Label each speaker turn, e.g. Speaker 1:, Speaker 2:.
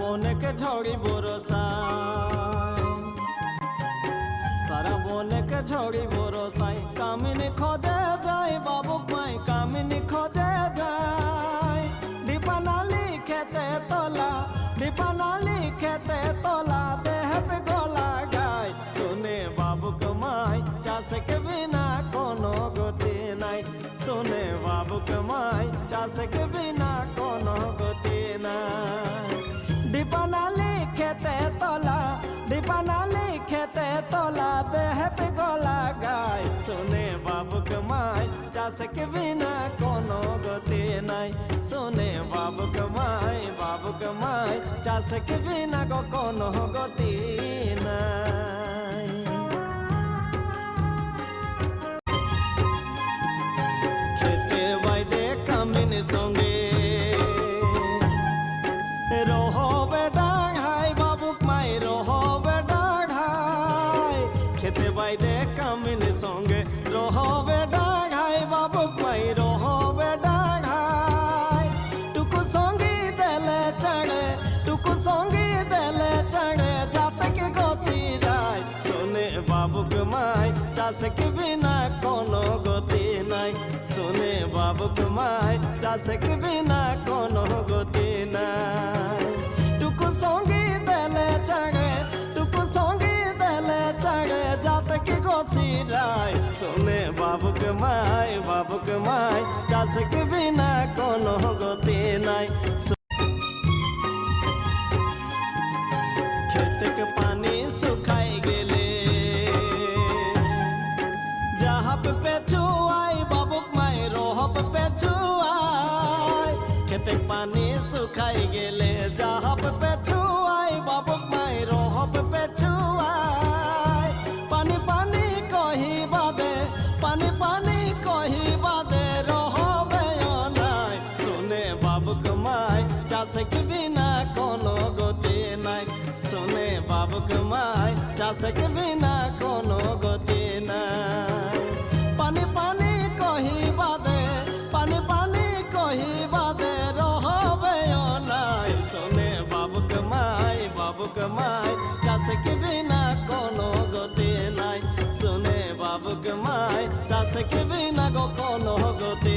Speaker 1: বনেকে ঝড়ি বরসায়, সারা বনেকে ঝড়ি বরসায়। কামিনী খোঁজে যায় বাবুক মাই, কামিনী খোঁজে যায়। দীপানালি খেতে তোলা, দীপানালি খেতে তোলা, দেহ पे গলা গায়। শুনে বাবুক মাই চাষে के बिना কোনো গতি নাই। শুনে বাবুক মাই চাষে के बिना কোনো গতি নাই। দীপানালি খেতে তোলা, দীপানালি খেতে তোলা, দেহ पे গলা গায়। শুনে বাবুক মাই চাষে के बिना কোনো গতি নাই। শুনে বাবুক মাই চাষে के बिना কোনো গতি নাই। খেতে বাইদে কামিনী সঙ্গে রহবে ডাঙাই, বাবুক মাই রহবে ডাঙাই। খেতে বাইদে কামিনী সঙ্গে রহবে ডাঙাই, বাবুক মাই রহবে ডাঙাই। টুকু সঙ্গী দেলে চড়ে, টুকু সঙ্গী দেলে চড়ে, জাতকে গসিরাই। শুনে বাবুক মাই চাষে के बिना কোনো গতি নাই। শুনে বাবুক মাই চাষে के बिना কোনো গতি নাই। টুকু সঙ্গী দেলে চড়ে, টুকু সঙ্গী দেলে চড়ে, জাতকে গসিরাই। শুনে বাবুক মাই চাষে के बिना কোনো গতি নাই। खेतक पानी सुखाई गेले जहाब पे छुआई, बाबुक माई रोहब पे छुआई। खेतक पानी सुखाई गेले जहाब पे छुआई, बाबुक माई रोहब पे छुआई। पानी पानी कही बादे, पानी पानी कही बादे, रोहबे নাই। শুনে বাবুক মাই চাষে के बिना কোনো গতি নাই। শুনে বাবুক মাই চাষে के बिना কোনো গতি নাই। পানি পানি কহি বাদে, পানি পানি কহি বাদে, রহবে নাই। শুনে বাবুক মাই চাষে के बिना কোনো গতি নাই। শুনে বাবুক মাই চাষে के बिना কোনো গতি